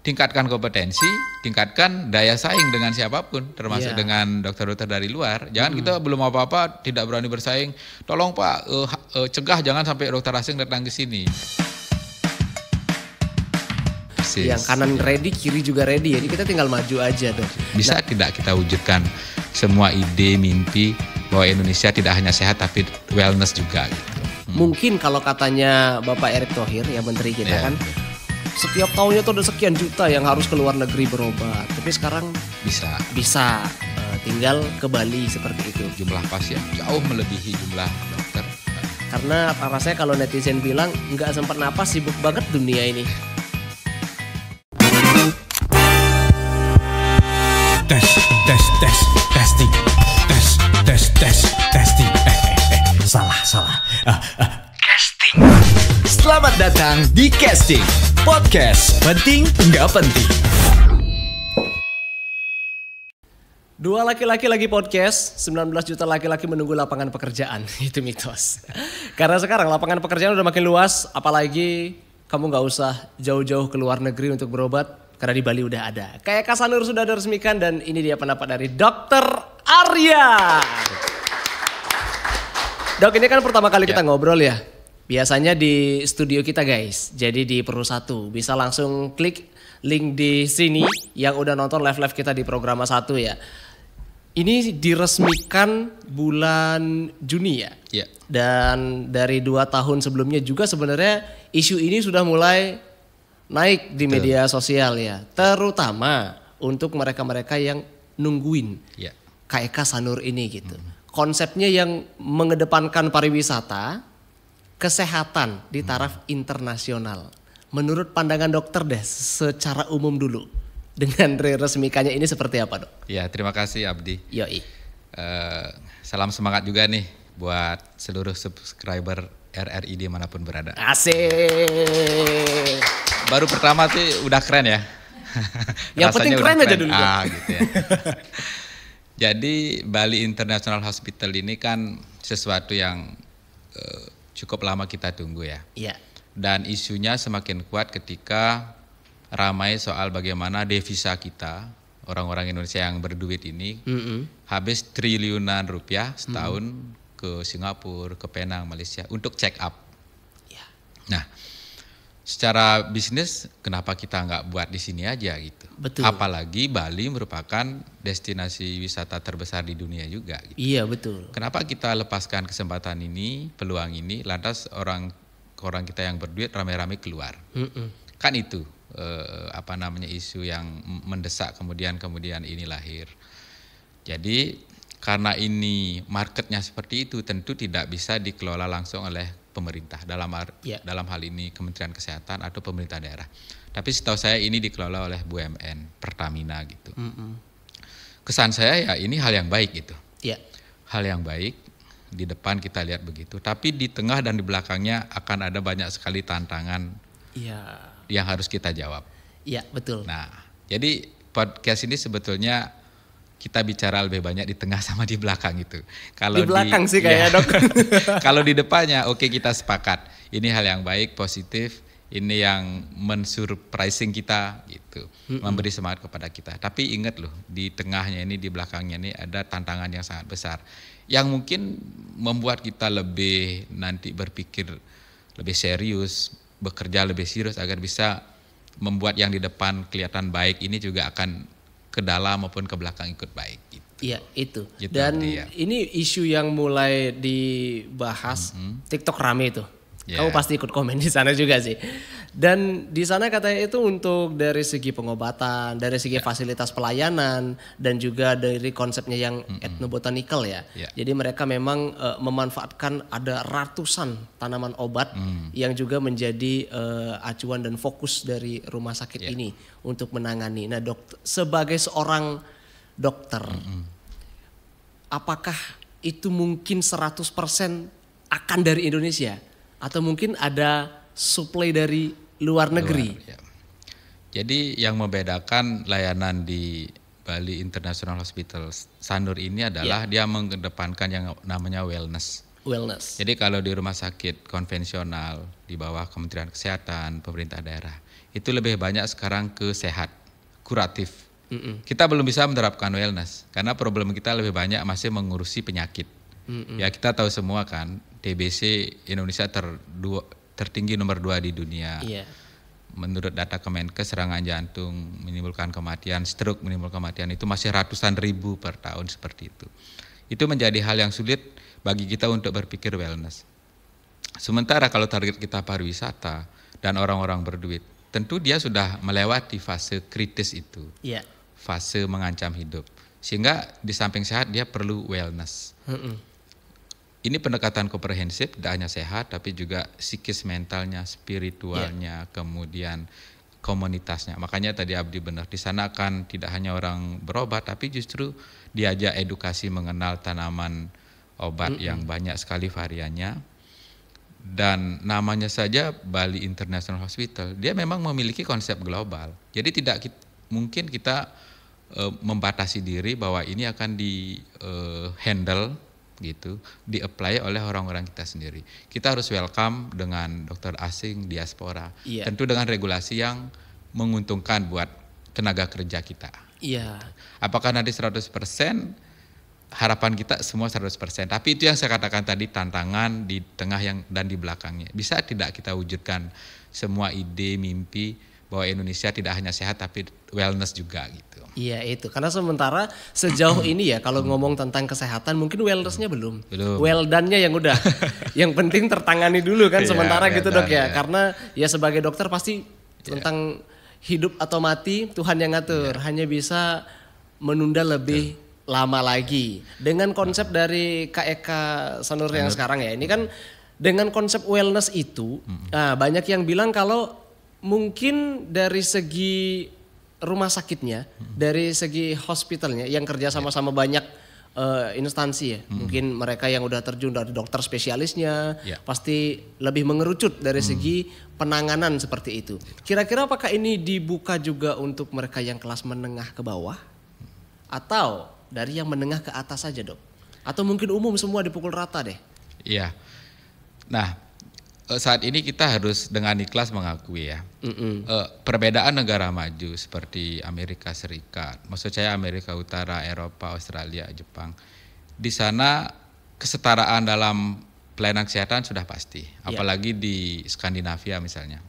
tingkatkan kompetensi, tingkatkan daya saing dengan siapapun, termasuk dengan dokter-dokter dari luar. Jangan kita belum apa-apa tidak berani bersaing. Tolong Pak, cegah jangan sampai dokter asing datang ke sini. Yang kanan ready, kiri juga ready. Jadi kita tinggal maju aja dong. Bisa tidak kita wujudkan semua ide, mimpi bahwa Indonesia tidak hanya sehat tapi wellness juga gitu. Mungkin kalau katanya Bapak Erick Thohir, ya menteri kita kan, setiap tahunnya tuh ada sekian juta yang harus ke luar negeri berobat. Tapi sekarang bisa tinggal ke Bali seperti itu. Jumlah pasien jauh melebihi jumlah dokter. Karena rasanya kalau netizen bilang nggak sempat napas, sibuk banget dunia ini. Testing. Salah. Casting. Selamat datang di Casting, podcast penting nggak penting. Dua laki-laki lagi podcast, 19 juta laki-laki menunggu lapangan pekerjaan. Itu mitos. Karena sekarang lapangan pekerjaan udah makin luas, apalagi kamu gak usah jauh-jauh ke luar negeri untuk berobat, karena di Bali udah ada. Kayak Kak Sanur sudah diresmikan dan ini dia pendapat dari Dr. Arya. Dok, ini kan pertama kali kita ngobrol ya. Biasanya di studio kita guys, jadi di Perlu Satu. Bisa langsung klik link di sini yang udah nonton live-live kita di program 1 ya. Ini diresmikan bulan Juni ya? Iya. Dan dari 2 tahun sebelumnya juga sebenarnya isu ini sudah mulai naik di media sosial ya. Terutama untuk mereka-mereka yang nungguin KEK Sanur ini gitu. Konsepnya yang mengedepankan pariwisata, kesehatan di taraf internasional. Menurut pandangan dokter deh secara umum dulu. Dengan resmikannya ini seperti apa dok? Ya terima kasih Abdi. Yoi. Salam semangat juga nih buat seluruh subscriber RRI dimanapun berada. Asik. Baru pertama tuh udah keren ya. Yang penting keren aja dulu. Gitu ya. Jadi Bali International Hospital ini kan sesuatu yang cukup lama kita tunggu ya. Iya. Dan isunya semakin kuat ketika ramai soal bagaimana devisa kita, orang-orang Indonesia yang berduit ini, habis triliunan rupiah setahun ke Singapura, ke Penang, Malaysia untuk check up. Ya. Nah, secara bisnis kenapa kita nggak buat di sini aja gitu? Betul. Apalagi Bali merupakan destinasi wisata terbesar di dunia juga. Gitu. Iya betul. Kenapa kita lepaskan kesempatan ini, peluang ini, lantas orang kita yang berduit ramai-ramai keluar? Kan itu isu yang mendesak kemudian ini lahir. Jadi karena ini marketnya seperti itu, tentu tidak bisa dikelola langsung oleh pemerintah dalam hal ini Kementerian Kesehatan atau pemerintah daerah. Tapi setahu saya ini dikelola oleh BUMN, Pertamina gitu. Kesan saya ya ini hal yang baik gitu. Iya. Hal yang baik, di depan kita lihat begitu. Tapi di tengah dan di belakangnya akan ada banyak sekali tantangan yang harus kita jawab. Iya betul. Nah jadi podcast ini sebetulnya kita bicara lebih banyak di tengah sama di belakang itu. Kalau di belakang sih kayaknya dok. Kalau di depannya oke, kita sepakat. Ini hal yang baik, positif. Ini yang mensurprising kita gitu. Memberi semangat kepada kita. Tapi ingat loh, di tengahnya ini, di belakangnya ini ada tantangan yang sangat besar. Yang mungkin membuat kita lebih nanti berpikir lebih serius, bekerja lebih serius agar bisa membuat yang di depan kelihatan baik ini juga akan ke dalam maupun ke belakang ikut baik. Gitu. Iya itu. Gitu, dan ini isu yang mulai dibahas, TikTok rame itu. Kamu pasti ikut komen di sana juga sih. Dan di sana katanya itu untuk dari segi pengobatan, dari segi fasilitas pelayanan, dan juga dari konsepnya yang etnobotanikal ya. Jadi mereka memang memanfaatkan ada ratusan tanaman obat yang juga menjadi acuan dan fokus dari rumah sakit ini untuk menangani. Nah dokter, sebagai seorang dokter, apakah itu mungkin 100% akan dari Indonesia? Atau mungkin ada supply dari luar negeri? Jadi yang membedakan layanan di Bali International Hospital Sanur ini adalah dia mengedepankan yang namanya wellness. Jadi kalau di rumah sakit konvensional di bawah Kementerian Kesehatan, pemerintah daerah, itu lebih banyak sekarang ke sehat, kuratif. Kita belum bisa menerapkan wellness karena problem kita lebih banyak masih mengurusi penyakit. Ya kita tahu semua kan, TBC Indonesia tertinggi nomor 2 di dunia. Iya. Menurut data Kemenkes, serangan jantung menimbulkan kematian, stroke menimbulkan kematian itu masih ratusan ribu per tahun seperti itu. Itu menjadi hal yang sulit bagi kita untuk berpikir wellness. Sementara kalau target kita pariwisata dan orang-orang berduit, tentu dia sudah melewati fase kritis itu. Iya. Fase mengancam hidup. Sehingga di samping sehat dia perlu wellness. Ini pendekatan komprehensif, tidak hanya sehat tapi juga psikis mentalnya, spiritualnya, kemudian komunitasnya. Makanya tadi Abdi benar, di sana kan tidak hanya orang berobat tapi justru diajak edukasi mengenal tanaman obat yang banyak sekali variannya. Dan namanya saja Bali International Hospital, dia memang memiliki konsep global. Jadi tidak mungkin kita membatasi diri bahwa ini akan di handle gitu, di-apply oleh orang-orang kita sendiri. Kita harus welcome dengan dokter asing, diaspora. Iya. Tentu dengan regulasi yang menguntungkan buat tenaga kerja kita. Iya. Apakah nanti 100%? Harapan kita semua 100%. Tapi itu yang saya katakan tadi, tantangan di tengah dan di belakangnya. Bisa tidak kita wujudkan semua ide, mimpi bahwa Indonesia tidak hanya sehat tapi wellness juga gitu. Iya itu, karena sementara sejauh ini ya kalau ngomong tentang kesehatan mungkin wellnessnya belum. Well done-nya yang udah, yang penting tertangani dulu kan sementara gitu dok ya. Karena ya sebagai dokter pasti tentang hidup atau mati Tuhan yang ngatur, hanya bisa menunda lebih lama lagi. Dengan konsep dari Kak Eka Sanur yang sekarang ya, ini kan dengan konsep wellness itu, nah, banyak yang bilang kalau mungkin dari segi rumah sakitnya, dari segi hospitalnya yang kerja sama-sama banyak instansi ya, mungkin mereka yang udah terjun dari dokter spesialisnya pasti lebih mengerucut dari segi penanganan seperti itu. Kira-kira apakah ini dibuka juga untuk mereka yang kelas menengah ke bawah atau dari yang menengah ke atas saja dok? Atau mungkin umum semua dipukul rata deh? Iya. Nah, saat ini kita harus dengan ikhlas mengakui ya, perbedaan negara maju seperti Amerika Serikat, maksud saya Amerika Utara, Eropa, Australia, Jepang, di sana kesetaraan dalam pelayanan kesehatan sudah pasti, apalagi di Skandinavia misalnya,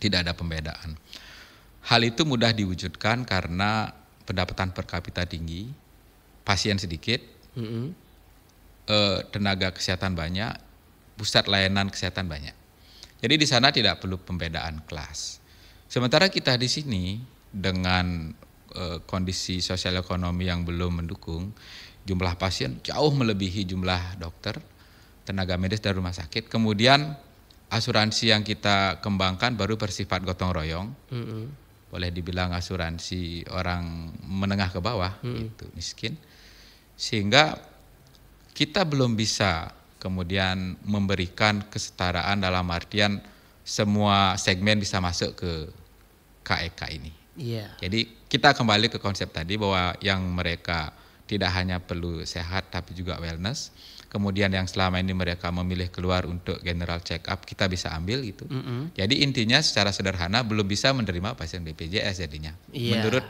tidak ada pembedaan. Hal itu mudah diwujudkan karena pendapatan per kapita tinggi, pasien sedikit, tenaga kesehatan banyak, pusat layanan kesehatan banyak. Jadi di sana tidak perlu pembedaan kelas. Sementara kita di sini dengan kondisi sosial ekonomi yang belum mendukung, jumlah pasien jauh melebihi jumlah dokter, tenaga medis dari rumah sakit. Kemudian asuransi yang kita kembangkan baru bersifat gotong royong. Boleh dibilang asuransi orang menengah ke bawah, gitu, miskin. Sehingga kita belum bisa kemudian memberikan kesetaraan dalam artian semua segmen bisa masuk ke KEK ini. Jadi kita kembali ke konsep tadi bahwa yang mereka tidak hanya perlu sehat tapi juga wellness. Kemudian yang selama ini mereka memilih keluar untuk general check up kita bisa ambil gitu. Jadi intinya secara sederhana belum bisa menerima pasien BPJS jadinya. Menurut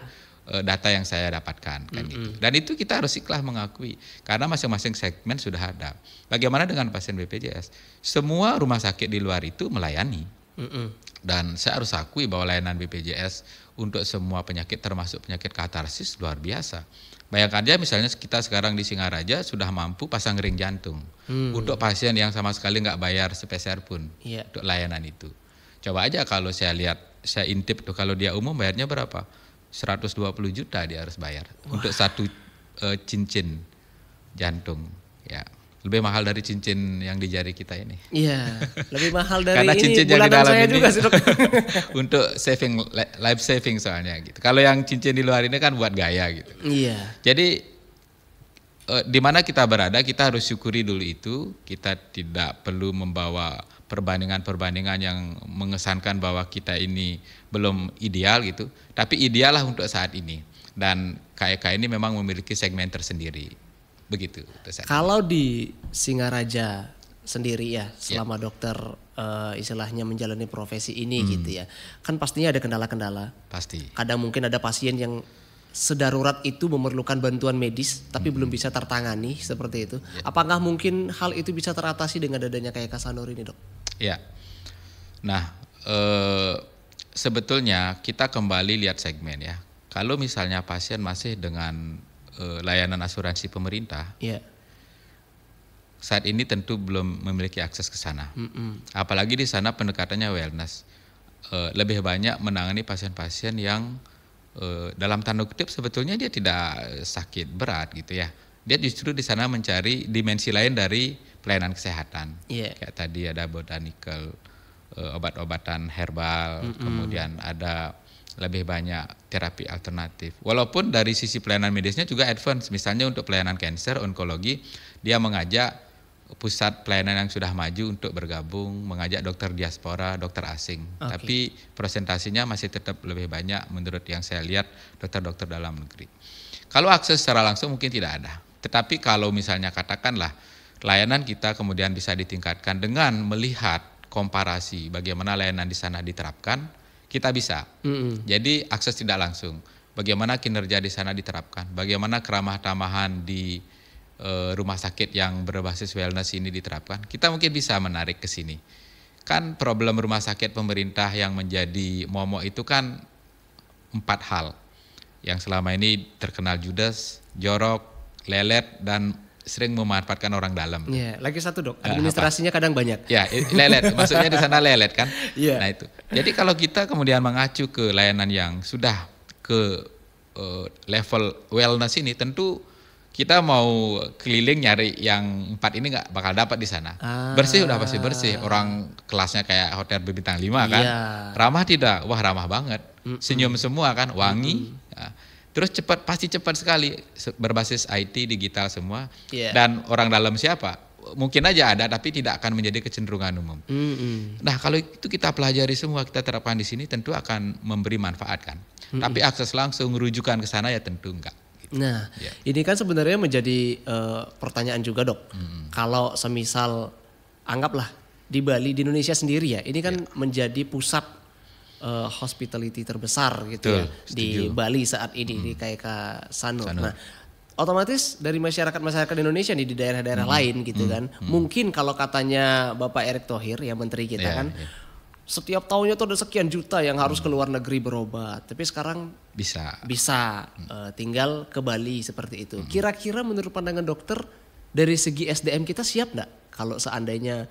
data yang saya dapatkan kan gitu. Dan itu kita harus ikhlas mengakui karena masing-masing segmen sudah ada. Bagaimana dengan pasien BPJS? Semua rumah sakit di luar itu melayani. Dan saya harus akui bahwa layanan BPJS untuk semua penyakit termasuk penyakit katarsis luar biasa. Bayangkan aja misalnya kita sekarang di Singaraja sudah mampu pasang ring jantung untuk pasien yang sama sekali nggak bayar sepeser pun untuk layanan itu. Coba aja kalau saya lihat, saya intip tuh kalau dia umum bayarnya berapa? 120 juta dia harus bayar untuk satu cincin jantung. Ya, lebih mahal dari cincin yang di jari kita ini. Iya, lebih mahal dari karena ini cincin yang di bulanan dalam saya ini juga sih dok. untuk saving, life saving soalnya gitu. Kalau yang cincin di luar ini kan buat gaya gitu. Iya. Jadi di mana kita berada kita harus syukuri dulu itu. Kita tidak perlu membawa perbandingan-perbandingan yang mengesankan bahwa kita ini belum ideal gitu. Tapi ideal lah untuk saat ini. Dan KEK ini memang memiliki segmen tersendiri. Begitu. Kalau di Singaraja sendiri ya selama dokter istilahnya menjalani profesi ini gitu ya. Kan pastinya ada kendala-kendala. Pasti. Kadang mungkin ada pasien yang sedarurat itu memerlukan bantuan medis tapi belum bisa tertangani seperti itu. Apakah mungkin hal itu bisa teratasi dengan adanya kayak Kak Sanur ini, Dok? Ya. Nah, sebetulnya kita kembali lihat segmen ya. Kalau misalnya pasien masih dengan layanan asuransi pemerintah, saat ini tentu belum memiliki akses ke sana. Apalagi di sana pendekatannya wellness. Lebih banyak menangani pasien-pasien yang dalam tanda kutip sebetulnya dia tidak sakit berat gitu ya. Dia justru di sana mencari dimensi lain dari pelayanan kesehatan. Kayak tadi ada botanical, obat-obatan herbal, kemudian ada lebih banyak terapi alternatif. Walaupun dari sisi pelayanan medisnya juga advance. Misalnya untuk pelayanan kanker, onkologi, dia mengajak pusat pelayanan yang sudah maju untuk bergabung, mengajak dokter diaspora, dokter asing. Tapi presentasinya masih tetap lebih banyak menurut yang saya lihat dokter-dokter dalam negeri. Kalau akses secara langsung mungkin tidak ada. Tetapi kalau misalnya katakanlah layanan kita kemudian bisa ditingkatkan dengan melihat komparasi bagaimana layanan di sana diterapkan, kita bisa. Jadi akses tidak langsung. Bagaimana kinerja di sana diterapkan, bagaimana keramah tamahan di rumah sakit yang berbasis wellness ini diterapkan, kita mungkin bisa menarik ke sini. Kan problem rumah sakit pemerintah yang menjadi momok itu kan 4 hal. Yang selama ini terkenal judes, jorok, lelet, dan sering memanfaatkan orang dalam. Lagi satu, Dok, administrasinya kadang banyak. Lelet, maksudnya di sana lelet kan. Nah itu. Jadi kalau kita kemudian mengacu ke layanan yang sudah ke level wellness ini, tentu kita mau keliling nyari yang 4 ini nggak bakal dapat di sana. Bersih udah pasti bersih. Orang kelasnya kayak hotel berbintang 5 kan. Ramah tidak? Wah ramah banget. Senyum semua kan, wangi. Terus cepat, pasti cepat sekali, berbasis IT, digital semua. Dan orang dalam siapa? Mungkin aja ada, tapi tidak akan menjadi kecenderungan umum. Nah kalau itu kita pelajari semua, kita terapkan di sini, tentu akan memberi manfaat kan. Tapi akses langsung, rujukan ke sana ya tentu enggak. Nah ini kan sebenarnya menjadi pertanyaan juga, Dok. Kalau semisal, anggaplah di Bali, di Indonesia sendiri ya, ini kan menjadi pusat hospitality terbesar gitu. Betul, ya di Bali saat ini di kayak Kak Sanur. Nah, otomatis dari masyarakat Indonesia nih di daerah-daerah lain gitu kan. Mungkin kalau katanya Bapak Erick Thohir ya menteri kita kan, setiap tahunnya tuh ada sekian juta yang harus ke luar negeri berobat. Tapi sekarang bisa tinggal ke Bali seperti itu. Kira-kira menurut pandangan dokter dari segi SDM kita siap nggak kalau seandainya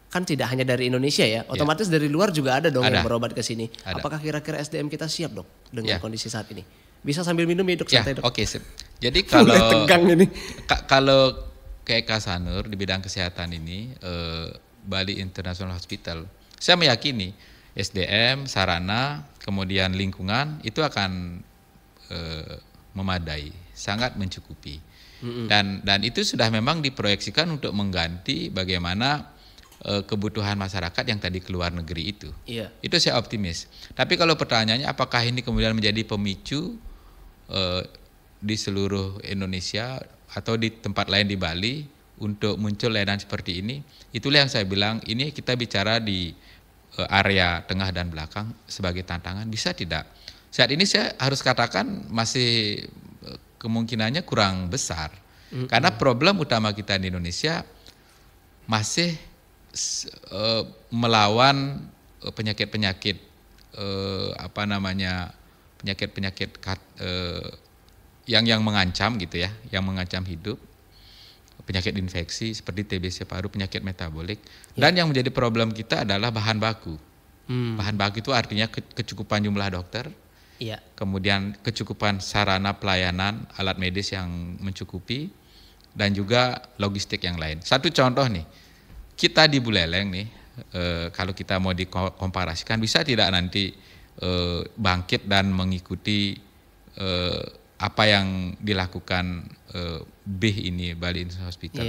kan tidak hanya dari Indonesia ya, otomatis dari luar juga ada dong yang berobat ke sini. Apakah kira-kira SDM kita siap, Dok, dengan kondisi saat ini? Bisa sambil minum ya, Dok, santai, Dok. Oke, sip. Jadi kalau tegang ini. Kalau kayak Kak Sanur di bidang kesehatan ini, Bali International Hospital, saya meyakini SDM, sarana, kemudian lingkungan itu akan memadai, sangat mencukupi. Dan itu sudah memang diproyeksikan untuk mengganti bagaimana kebutuhan masyarakat yang tadi keluar negeri itu. Itu saya optimis. Tapi kalau pertanyaannya apakah ini kemudian menjadi pemicu di seluruh Indonesia atau di tempat lain di Bali untuk muncul layanan seperti ini, itulah yang saya bilang ini kita bicara di area tengah dan belakang sebagai tantangan, bisa tidak? Saat ini saya harus katakan masih kemungkinannya kurang besar. Karena problem utama kita di Indonesia masih melawan penyakit-penyakit penyakit-penyakit yang mengancam gitu ya, yang mengancam hidup, penyakit infeksi seperti TBC paru, penyakit metabolik. Dan yang menjadi problem kita adalah bahan baku. Bahan baku itu artinya kecukupan jumlah dokter, kemudian kecukupan sarana pelayanan, alat medis yang mencukupi, dan juga logistik yang lain. Satu contoh nih. Kita di Buleleng nih, kalau kita mau dikomparasikan, bisa tidak nanti bangkit dan mengikuti apa yang dilakukan BIH ini, Bali International Hospital.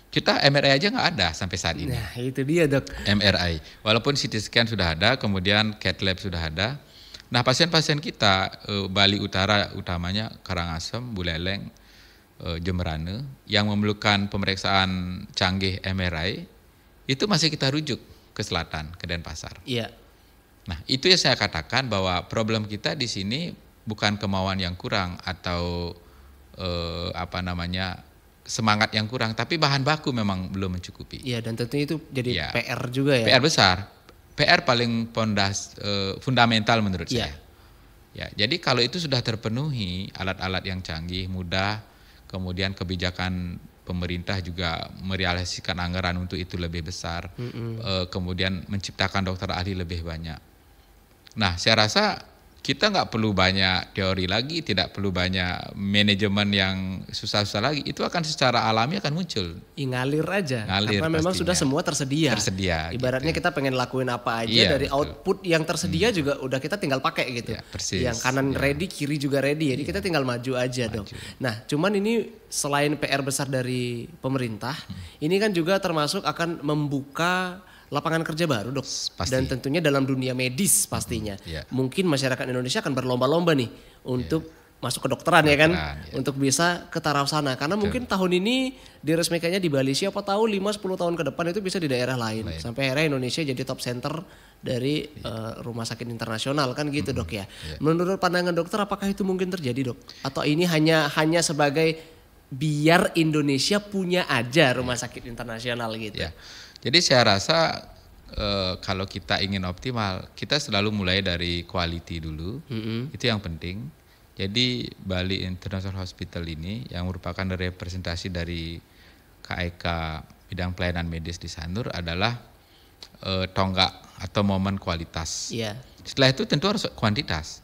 Kita MRI aja nggak ada sampai saat ini. Nah itu dia, Dok. MRI, walaupun CT scan sudah ada, kemudian CAT lab sudah ada. Nah pasien-pasien kita Bali Utara utamanya Karangasem, Buleleng, Jemberane yang memerlukan pemeriksaan canggih MRI, itu masih kita rujuk ke selatan, ke Denpasar. Iya. Nah, itu yang saya katakan bahwa problem kita di sini bukan kemauan yang kurang atau semangat yang kurang, tapi bahan baku memang belum mencukupi. Iya, dan tentunya itu jadi PR juga ya. PR besar, PR paling fundamental menurut saya. Ya, jadi kalau itu sudah terpenuhi, alat-alat yang canggih, mudah, kemudian kebijakan pemerintah juga merealisasikan anggaran untuk itu lebih besar, kemudian menciptakan dokter ahli lebih banyak. Nah, saya rasa kita nggak perlu banyak teori lagi, tidak perlu banyak manajemen yang susah-susah lagi. Itu akan secara alami akan muncul. Ngalir aja, ngalir karena memang sudah semua tersedia. Ibaratnya gitu. Kita pengen lakuin apa aja dari betul. Output yang tersedia juga udah kita tinggal pakai gitu. Ya, persis. Yang kanan ready, kiri juga ready. Jadi kita tinggal maju aja dong. Nah, cuman ini selain PR besar dari pemerintah, ini kan juga termasuk akan membuka lapangan kerja baru, Dok. Pasti. Dan tentunya dalam dunia medis pastinya. Mungkin masyarakat Indonesia akan berlomba-lomba nih untuk masuk ke dokteran ya kan, untuk bisa ke taraf sana. Karena mungkin tahun ini diresmikannya di Bali, siapa tahu 5-10 tahun ke depan itu bisa di daerah lain. Sampai akhirnya Indonesia jadi top center dari rumah sakit internasional kan gitu, Dok ya. Menurut pandangan dokter, apakah itu mungkin terjadi, Dok? Atau ini hanya sebagai biar Indonesia punya aja rumah sakit internasional gitu? Jadi saya rasa kalau kita ingin optimal, kita selalu mulai dari quality dulu, itu yang penting. Jadi Bali International Hospital ini yang merupakan representasi dari KEK bidang pelayanan medis di Sanur adalah tonggak atau momen kualitas. Setelah itu tentu harus kuantitas.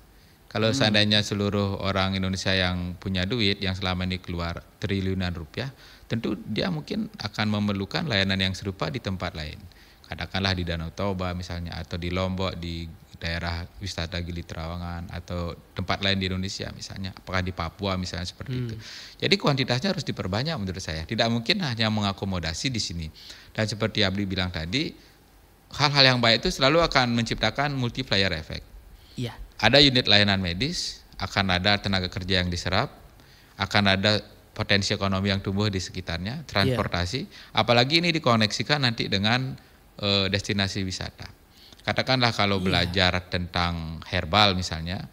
Kalau seandainya seluruh orang Indonesia yang punya duit, yang selama ini keluar triliunan rupiah, tentu dia mungkin akan memerlukan layanan yang serupa di tempat lain. Katakanlah di Danau Toba misalnya, atau di Lombok, di daerah wisata Gili Trawangan, atau tempat lain di Indonesia misalnya, apakah di Papua misalnya seperti itu. Jadi kuantitasnya harus diperbanyak menurut saya. Tidak mungkin hanya mengakomodasi di sini. Dan seperti Abdi bilang tadi, hal-hal yang baik itu selalu akan menciptakan multiplier effect. Ada unit layanan medis, akan ada tenaga kerja yang diserap, akan ada potensi ekonomi yang tumbuh di sekitarnya, transportasi, apalagi ini dikoneksikan nanti dengan destinasi wisata. Katakanlah kalau belajar tentang herbal misalnya,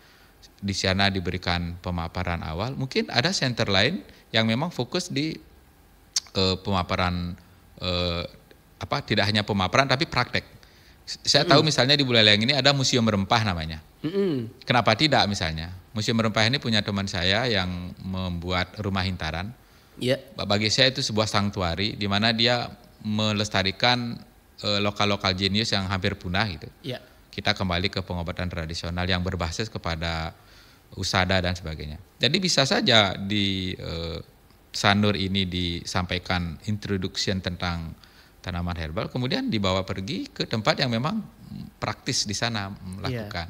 di sana diberikan pemaparan awal, mungkin ada center lain yang memang fokus di pemaparan, tidak hanya pemaparan tapi praktek. Saya tahu misalnya di Buleleng ini ada museum rempah namanya. Kenapa tidak misalnya? Museum rempah ini punya teman saya yang membuat rumah hintaran. Bagi saya itu sebuah sanktuari di mana dia melestarikan lokal-lokal jenius yang hampir punah gitu. Kita kembali ke pengobatan tradisional yang berbasis kepada usada dan sebagainya. Jadi bisa saja di Sanur ini disampaikan introduction tentang tanaman herbal, kemudian dibawa pergi ke tempat yang memang praktis di sana melakukan.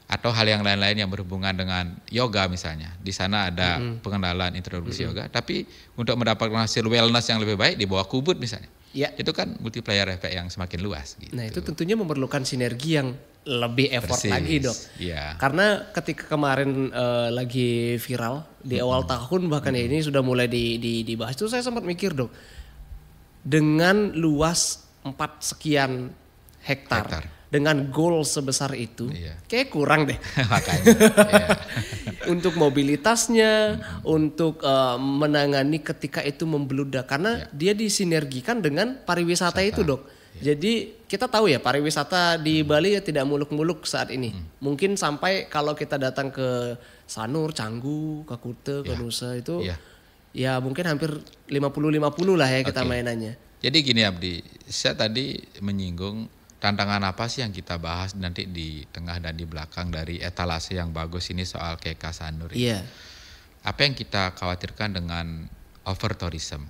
Atau hal yang lain-lain yang berhubungan dengan yoga misalnya. Di sana ada pengenalan introduksi yoga, tapi untuk mendapatkan hasil wellness yang lebih baik dibawa ke Ubud misalnya. Itu kan multiplier effect yang semakin luas. Gitu. Nah itu tentunya memerlukan sinergi yang lebih effort lagi, Dok. Karena ketika kemarin lagi viral di awal tahun bahkan ini sudah mulai dibahas, itu saya sempat mikir, Dok. Dengan luas 4 sekian hektar. Dengan goal sebesar itu, kayak kurang deh. Makanya. Untuk mobilitasnya, untuk menangani ketika itu membludak, karena dia disinergikan dengan pariwisata itu, Dok. Jadi kita tahu ya pariwisata di Bali ya tidak muluk-muluk saat ini. Mungkin sampai kalau kita datang ke Sanur, Canggu, ke Kute, ke Nusa itu. Ya mungkin hampir 50-50 lah ya kita mainannya. Jadi gini Abdi, saya tadi menyinggung tantangan apa sih yang kita bahas nanti di tengah dan di belakang dari etalase yang bagus ini soal KEK Sanur ini. Apa yang kita khawatirkan dengan over tourism.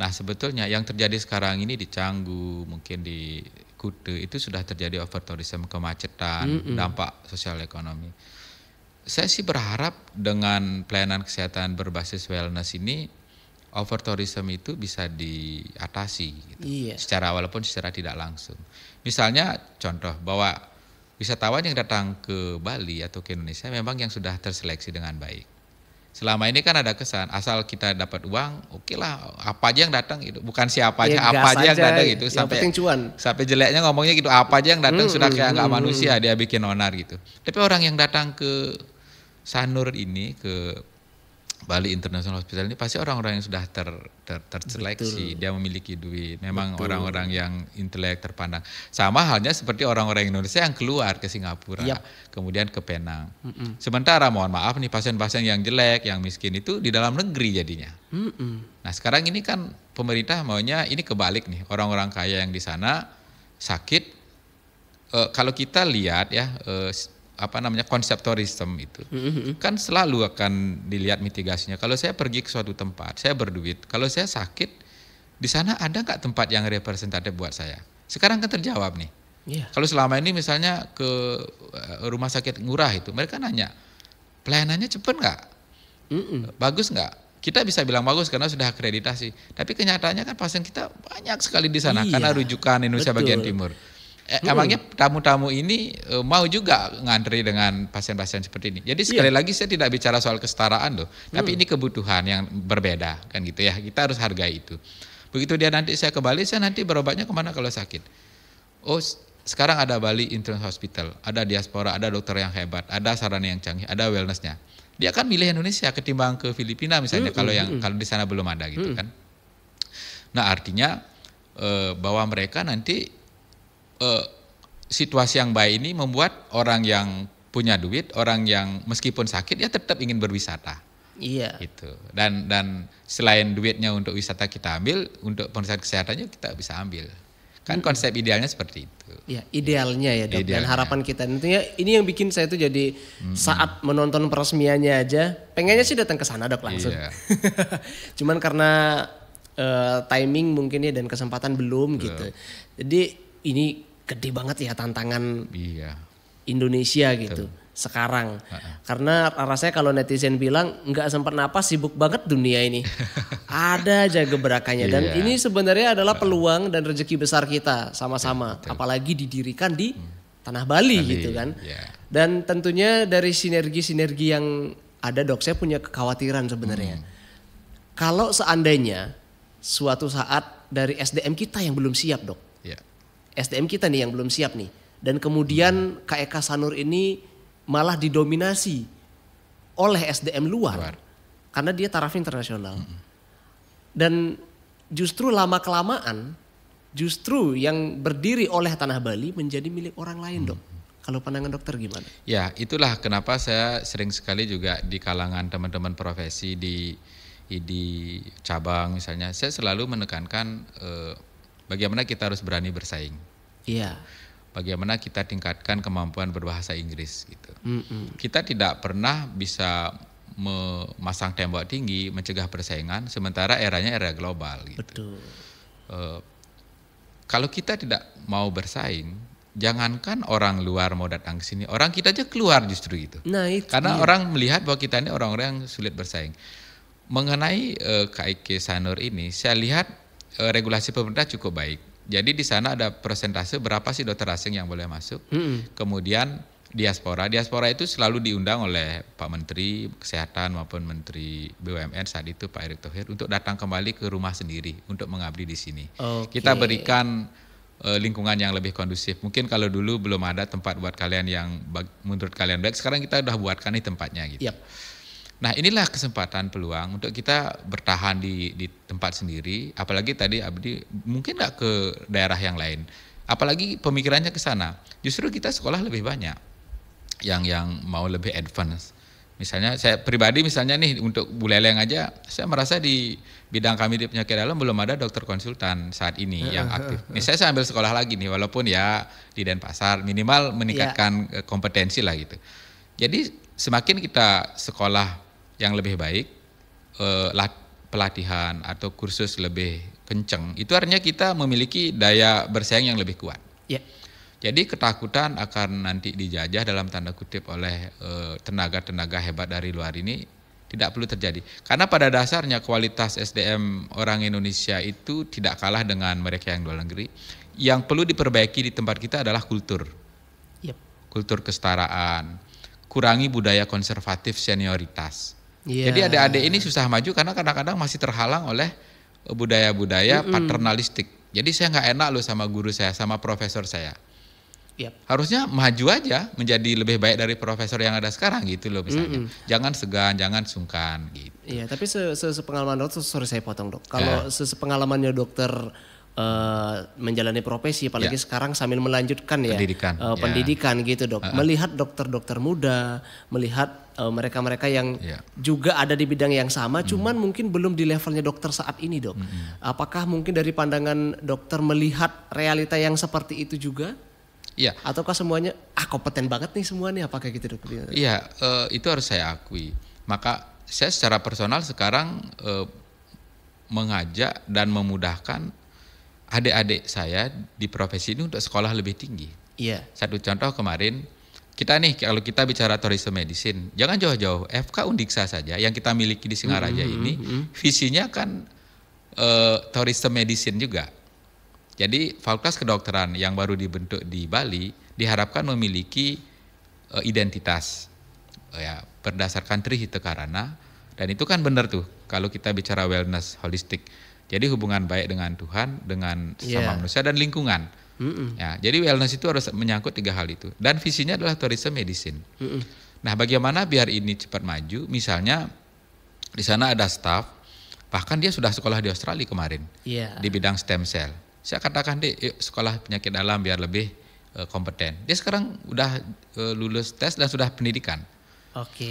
Nah sebetulnya yang terjadi sekarang ini di Canggu, mungkin di Kute itu sudah terjadi over tourism, kemacetan, dampak sosial ekonomi. Saya sih berharap dengan pelayanan kesehatan berbasis wellness ini over tourism itu bisa diatasi gitu. Walaupun secara tidak langsung. Misalnya contoh bahwa wisatawan yang datang ke Bali atau ke Indonesia memang yang sudah terseleksi dengan baik. Selama ini kan ada kesan asal kita dapat uang, oke lah, apa aja yang datang itu, bukan siapa aja, Ya, apa aja yang datang gitu. yang penting cuan. Sampai jeleknya ngomongnya gitu, apa aja yang datang sudah kayak nggak manusia, dia bikin onar gitu. Tapi orang yang datang ke Sanur ini, ke Bali International Hospital ini pasti orang-orang yang sudah terseleksi. Dia memiliki duit. Memang orang-orang yang intelek terpandang. Sama halnya seperti orang-orang Indonesia yang keluar ke Singapura, kemudian ke Penang. Sementara mohon maaf nih pasien-pasien yang jelek, yang miskin itu di dalam negeri jadinya. Nah sekarang ini kan pemerintah maunya ini kebalik nih. Orang-orang kaya yang di sana sakit. Kalau kita lihat ya konsep tourism itu kan selalu akan dilihat mitigasinya. Kalau saya pergi ke suatu tempat, saya berduit. Kalau saya sakit, di sana ada nggak tempat yang representatif buat saya? Sekarang kan terjawab nih. Kalau selama ini misalnya ke rumah sakit murah itu, mereka nanya, pelayanannya cepat nggak? Bagus nggak? Kita bisa bilang bagus karena sudah akreditasi. Tapi kenyataannya kan pasien kita banyak sekali di sana karena rujukan Indonesia bagian timur. Emangnya tamu-tamu ini mau juga ngantri dengan pasien-pasien seperti ini. Jadi sekali lagi saya tidak bicara soal kesetaraan loh, tapi ini kebutuhan yang berbeda kan gitu ya. Kita harus hargai itu. Begitu dia nanti saya ke Bali, saya nanti berobatnya kemana kalau sakit? Oh sekarang ada Bali International Hospital, ada diaspora, ada dokter yang hebat, ada sarana yang canggih, ada wellnessnya. Dia akan milih Indonesia ketimbang ke Filipina misalnya kalau di sana belum ada gitu kan. Nah artinya bahwa mereka nanti situasi yang baik ini membuat orang yang punya duit, orang yang meskipun sakit ya tetap ingin berwisata. Gitu. Dan selain duitnya untuk wisata kita ambil, untuk pemeriksaan kesehatannya kita bisa ambil. Kan konsep idealnya seperti itu. Ya, idealnya ya Dok. Dan harapan kita tentunya ini yang bikin saya tuh jadi saat menonton peresmiannya aja, pengennya sih datang ke sana Dok langsung. Cuman karena timing mungkin ya dan kesempatan belum gitu. Jadi ini gede banget ya tantangan Indonesia gitu sekarang. Karena rasanya kalau netizen bilang nggak sempat napas, sibuk banget dunia ini. Ada aja gebrakannya dan ini sebenarnya adalah peluang dan rezeki besar kita sama-sama. Apalagi didirikan di tanah Bali gitu kan. Dan tentunya dari sinergi-sinergi yang ada Dok, saya punya kekhawatiran sebenarnya. Kalau seandainya suatu saat dari SDM kita yang belum siap Dok. SDM kita nih yang belum siap nih. Dan kemudian KEK Sanur ini malah didominasi oleh SDM luar. Karena dia taraf internasional. Dan justru lama-kelamaan, justru yang berdiri oleh tanah Bali menjadi milik orang lain Dok. Kalau pandangan dokter gimana? Ya itulah kenapa saya sering sekali juga di kalangan teman-teman profesi di cabang misalnya, saya selalu menekankan bagaimana kita harus berani bersaing. Bagaimana kita tingkatkan kemampuan berbahasa Inggris gitu. Kita tidak pernah bisa memasang tembok tinggi, mencegah persaingan, sementara eranya era global gitu. Kalau kita tidak mau bersaing, jangankan orang luar mau datang ke sini, orang kita aja keluar justru gitu. Karena orang melihat bahwa kita ini orang-orang yang sulit bersaing. Mengenai KIK Sanur ini, saya lihat regulasi pemerintah cukup baik. Jadi di sana ada persentase berapa sih dokter asing yang boleh masuk. Kemudian diaspora itu selalu diundang oleh Pak Menteri Kesehatan maupun Menteri BUMN saat itu Pak Erick Thohir untuk datang kembali ke rumah sendiri untuk mengabdi di sini. Kita berikan lingkungan yang lebih kondusif. Mungkin kalau dulu belum ada tempat buat kalian yang menurut kalian baik, sekarang kita udah buatkan nih tempatnya gitu. Nah inilah kesempatan peluang untuk kita bertahan di tempat sendiri, apalagi tadi Abdi mungkin nggak ke daerah yang lain, apalagi pemikirannya ke sana. Justru kita sekolah lebih banyak yang mau lebih advance. Misalnya saya pribadi misalnya nih untuk Buleleng aja, saya merasa di bidang kami di penyakit dalam belum ada dokter konsultan saat ini yang aktif. Nih saya ambil sekolah lagi nih, walaupun ya di Denpasar minimal meningkatkan kompetensi lah gitu. Jadi semakin kita sekolah yang lebih baik, pelatihan atau kursus lebih kenceng, itu artinya kita memiliki daya bersaing yang lebih kuat. Jadi ketakutan akan nanti dijajah dalam tanda kutip oleh tenaga-tenaga hebat dari luar ini tidak perlu terjadi. Karena pada dasarnya kualitas SDM orang Indonesia itu tidak kalah dengan mereka yang luar negeri. Yang perlu diperbaiki di tempat kita adalah kultur. Kultur kesetaraan, kurangi budaya konservatif senioritas. Jadi adik-adik ini susah maju karena kadang-kadang masih terhalang oleh budaya-budaya paternalistik. Jadi saya nggak enak loh sama guru saya, sama profesor saya. Harusnya maju aja menjadi lebih baik dari profesor yang ada sekarang gitu loh misalnya. Jangan segan, jangan sungkan gitu. Iya, tapi sepengalaman dokter, sorry saya potong dok. Kalau sepengalamannya dokter menjalani profesi, apalagi sekarang sambil melanjutkan pendidikan gitu dok. Melihat dokter-dokter muda, melihat mereka-mereka yang juga ada di bidang yang sama, cuman mungkin belum di levelnya dokter saat ini dok. Apakah mungkin dari pandangan dokter melihat realita yang seperti itu juga? Iya. Ataukah semuanya kompeten banget nih semua nih, apakah gitu dok? Iya, itu harus saya akui. Maka saya secara personal sekarang mengajak dan memudahkan adik-adik saya di profesi ini untuk sekolah lebih tinggi. Iya. Satu contoh kemarin, kita nih kalau kita bicara tourism medicine, jangan jauh-jauh, FK Undiksa saja yang kita miliki di Singaraja ini, visinya kan tourism medicine juga. Jadi Fakultas Kedokteran yang baru dibentuk di Bali diharapkan memiliki identitas berdasarkan Trihita Karana, dan itu kan benar tuh kalau kita bicara wellness holistik. Jadi hubungan baik dengan Tuhan, dengan sesama manusia dan lingkungan. Ya, jadi wellness itu harus menyangkut 3 hal itu. Dan visinya adalah tourism medicine. Nah, bagaimana biar ini cepat maju? Misalnya di sana ada staff, bahkan dia sudah sekolah di Australia kemarin di bidang stem cell. Saya katakan deh, yuk sekolah penyakit dalam biar lebih kompeten. Dia sekarang udah lulus tes dan sudah pendidikan.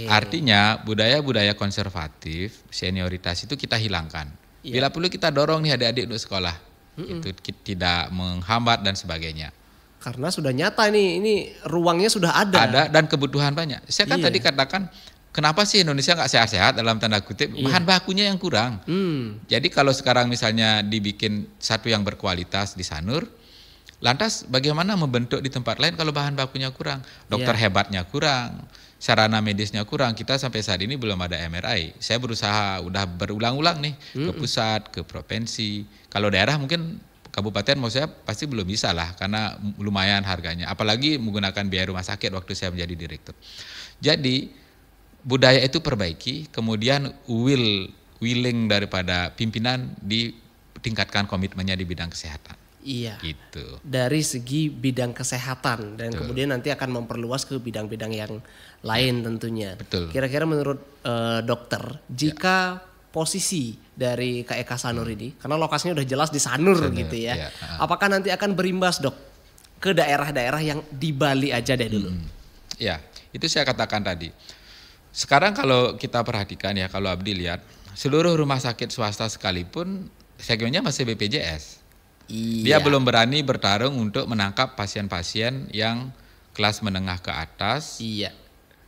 Artinya budaya-budaya konservatif, senioritas itu kita hilangkan. Bila perlu kita dorong nih adik-adik untuk sekolah, itu tidak menghambat dan sebagainya. Karena sudah nyata nih, ini ruangnya sudah ada. Ada dan kebutuhan banyak. Saya kan tadi katakan, kenapa sih Indonesia nggak sehat-sehat dalam tanda kutip? Bahan bakunya yang kurang. Jadi kalau sekarang misalnya dibikin satu yang berkualitas di Sanur, lantas bagaimana membentuk di tempat lain kalau bahan bakunya kurang? Dokter hebatnya kurang, sarana medisnya kurang. Kita sampai saat ini belum ada MRI. Saya berusaha, udah berulang-ulang nih ke pusat, ke provinsi. Kalau daerah mungkin kabupaten mau saya pasti belum bisa lah karena lumayan harganya. Apalagi menggunakan biaya rumah sakit waktu saya menjadi direktur. Jadi budaya itu perbaiki, kemudian willing daripada pimpinan ditingkatkan komitmennya di bidang kesehatan. Iya. Gitu. Dari segi bidang kesehatan dan kemudian nanti akan memperluas ke bidang-bidang yang lain tentunya. Betul. Kira-kira menurut dokter, jika posisi dari KEK Sanur ini, karena lokasinya udah jelas di Sanur gitu ya, apakah nanti akan berimbas dok ke daerah-daerah yang di Bali aja deh dulu? Ya, itu saya katakan tadi. Sekarang kalau kita perhatikan ya, kalau Abdi lihat, seluruh rumah sakit swasta sekalipun segmennya masih BPJS. Dia belum berani bertarung untuk menangkap pasien-pasien yang kelas menengah ke atas,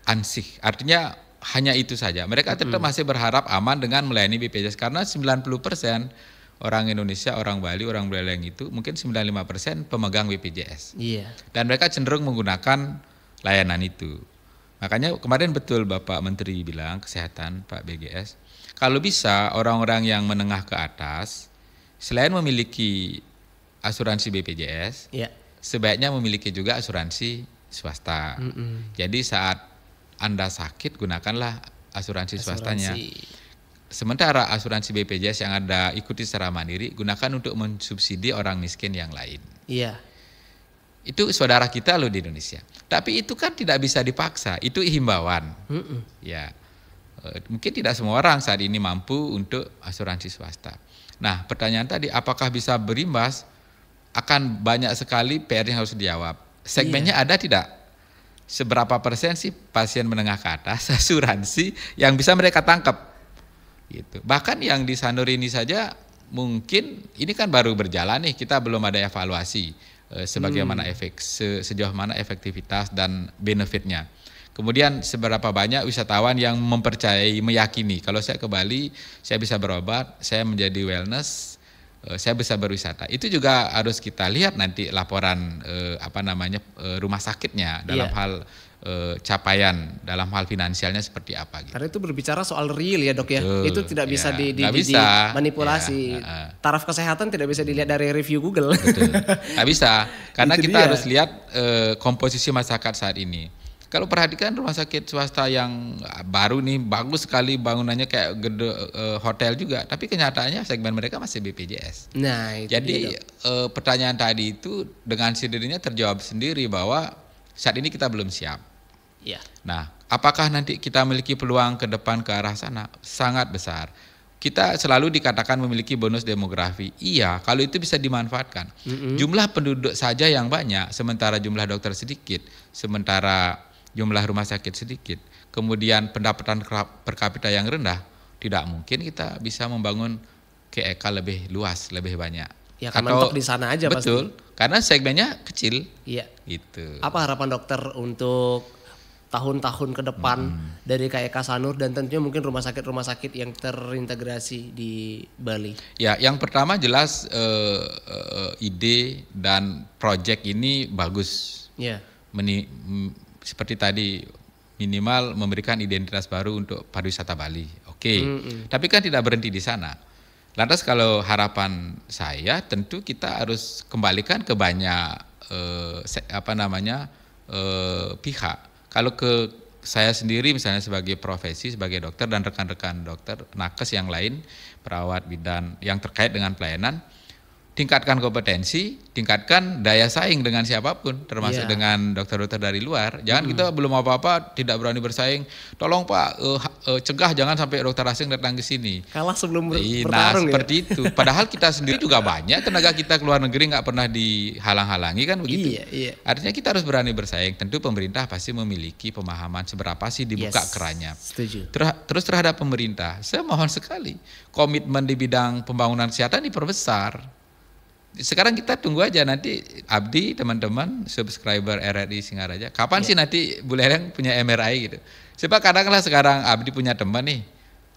ansih. Artinya hanya itu saja. Mereka tetap masih berharap aman dengan melayani BPJS karena 90% orang Indonesia, orang Bali, orang Buleleng itu mungkin 95% pemegang BPJS. Dan mereka cenderung menggunakan layanan itu. Makanya kemarin betul Bapak Menteri bilang Kesehatan, Pak BGS, kalau bisa orang-orang yang menengah ke atas, selain memiliki asuransi BPJS, sebaiknya memiliki juga asuransi swasta. Jadi saat Anda sakit, gunakanlah asuransi swastanya. Sementara asuransi BPJS yang Anda ikuti secara mandiri, gunakan untuk mensubsidi orang miskin yang lain. Itu saudara kita loh di Indonesia. Tapi itu kan tidak bisa dipaksa, itu himbauan. Ya, mungkin tidak semua orang saat ini mampu untuk asuransi swasta. Nah, pertanyaan tadi, apakah bisa berimbas? Akan banyak sekali PR yang harus dijawab. Segmennya ada tidak? Seberapa persen sih pasien menengah ke atas asuransi yang bisa mereka tangkap? Gitu. Bahkan yang di Sanur ini saja mungkin ini kan baru berjalan nih, kita belum ada evaluasi. Sebagaimana sejauh mana efektivitas dan benefitnya. Kemudian seberapa banyak wisatawan yang mempercayai, meyakini kalau saya ke Bali, saya bisa berobat, saya menjadi wellness, saya bisa berwisata. Itu juga harus kita lihat nanti laporan rumah sakitnya dalam hal capaian, dalam hal finansialnya seperti apa gitu. Karena itu berbicara soal real ya dok ya. Itu tidak bisa dimanipulasi. Taraf kesehatan tidak bisa dilihat dari review Google. Betul. Nggak bisa. Karena kita harus lihat komposisi masyarakat saat ini. Kalau perhatikan rumah sakit swasta yang baru nih bagus sekali bangunannya kayak gede hotel juga, tapi kenyataannya segmen mereka masih BPJS. Nah, itu jadi pertanyaan tadi itu dengan sendirinya terjawab sendiri bahwa saat ini kita belum siap. Ya. Nah, apakah nanti kita memiliki peluang ke depan ke arah sana? Sangat besar. Kita selalu dikatakan memiliki bonus demografi. Iya, kalau itu bisa dimanfaatkan. Jumlah penduduk saja yang banyak, sementara jumlah dokter sedikit, sementara jumlah rumah sakit sedikit, kemudian pendapatan per kapita yang rendah, tidak mungkin kita bisa membangun KEK lebih luas, lebih banyak. Ya kan mentok di sana aja pasti. Betul, karena segmennya kecil. Iya. Gitu. Apa harapan dokter untuk tahun-tahun ke depan dari KEK Sanur dan tentunya mungkin rumah sakit yang terintegrasi di Bali? Ya, yang pertama jelas ide dan proyek ini bagus. Ya. Seperti tadi minimal memberikan identitas baru untuk pariwisata Bali. Oke. Tapi kan tidak berhenti di sana. Lantas kalau harapan saya tentu kita harus kembalikan ke banyak pihak. Kalau ke saya sendiri misalnya sebagai profesi, sebagai dokter dan rekan-rekan dokter, nakes yang lain, perawat, bidan yang terkait dengan pelayanan, tingkatkan kompetensi, tingkatkan daya saing dengan siapapun, termasuk dengan dokter-dokter dari luar. Jangan kita belum apa-apa tidak berani bersaing. Tolong Pak, cegah jangan sampai dokter asing datang ke sini. Kalah sebelum bertarung. Nah, seperti itu. Padahal kita sendiri juga banyak tenaga kita ke luar negeri nggak pernah dihalang-halangi kan begitu. Iya. Artinya kita harus berani bersaing. Tentu pemerintah pasti memiliki pemahaman seberapa sih dibuka kerannya. Setuju. Terus terhadap pemerintah, saya mohon sekali komitmen di bidang pembangunan kesehatan diperbesar. Sekarang kita tunggu aja nanti Abdi, teman-teman subscriber RRI Singaraja, kapan sih nanti Bu Leleng punya MRI gitu. Sebab kadang-kadang sekarang Abdi punya teman nih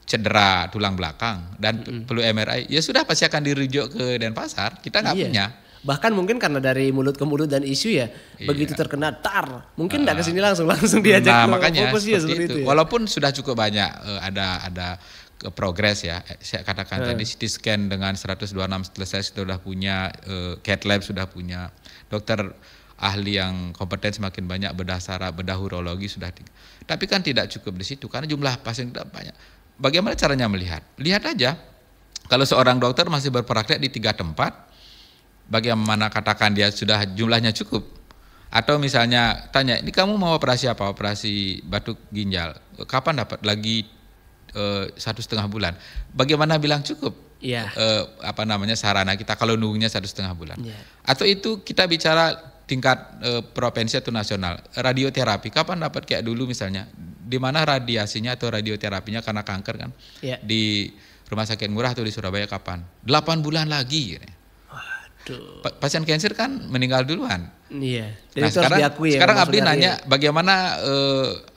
cedera tulang belakang dan perlu MRI, ya sudah pasti akan dirujuk ke Denpasar, kita nggak punya. Bahkan mungkin karena dari mulut ke mulut dan isu ya, begitu terkena mungkin nggak kesini langsung diajak. Nah makanya fokus seperti itu. Ya. Walaupun sudah cukup banyak ada progres ya, saya katakan tadi CT scan dengan 126 selesai sudah punya, cath lab sudah punya, dokter ahli yang kompeten semakin banyak, bedah saraf, bedah urologi sudah tinggi. Tapi kan tidak cukup di situ karena jumlah pasien tidak banyak. Bagaimana caranya melihat? Lihat aja, kalau seorang dokter masih berpraktek di 3 tempat, bagaimana katakan dia sudah jumlahnya cukup? Atau misalnya tanya, ini kamu mau operasi apa? Operasi batuk ginjal. Kapan dapat? Lagi 1,5 bulan. Bagaimana bilang cukup? Iya. Sarana kita kalau nunggunya 1,5 bulan. Yeah. Atau itu kita bicara tingkat provinsi atau nasional. Radioterapi kapan dapat kayak dulu misalnya? Di mana radiasinya atau radioterapinya karena kanker kan? Yeah. Di Rumah Sakit Ngurah atau di Surabaya kapan? 8 bulan lagi. Waduh. Pasien kanker kan meninggal duluan. Iya. Nah, sekarang Abdi nanya bagaimana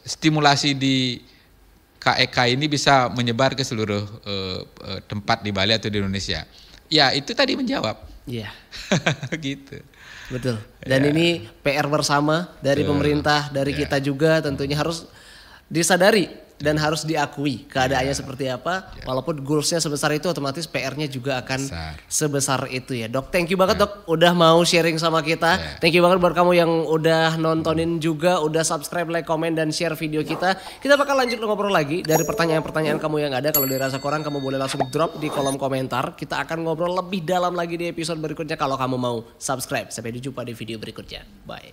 stimulasi di KEK ini bisa menyebar ke seluruh tempat di Bali atau di Indonesia. Ya itu tadi menjawab. Iya. Gitu. Betul. Dan ini PR bersama dari pemerintah, dari kita juga tentunya harus disadari dan harus diakui keadaannya seperti apa. Walaupun goalsnya sebesar itu, otomatis PR-nya juga akan sebesar itu ya. Dok, thank you banget Dok udah mau sharing sama kita. Thank you banget buat kamu yang udah nontonin juga, udah subscribe, like, komen, dan share video kita. Kita bakal lanjut ngobrol lagi dari pertanyaan-pertanyaan kamu yang ada. Kalau dirasa kurang, kamu boleh langsung drop di kolom komentar. Kita akan ngobrol lebih dalam lagi di episode berikutnya kalau kamu mau subscribe. Sampai jumpa di video berikutnya. Bye.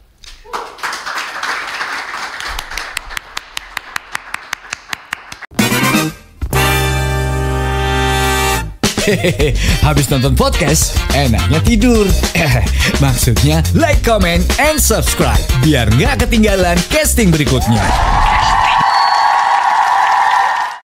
Hehehe, habis nonton podcast, enaknya tidur. Maksudnya like, comment, and subscribe biar nggak ketinggalan casting berikutnya.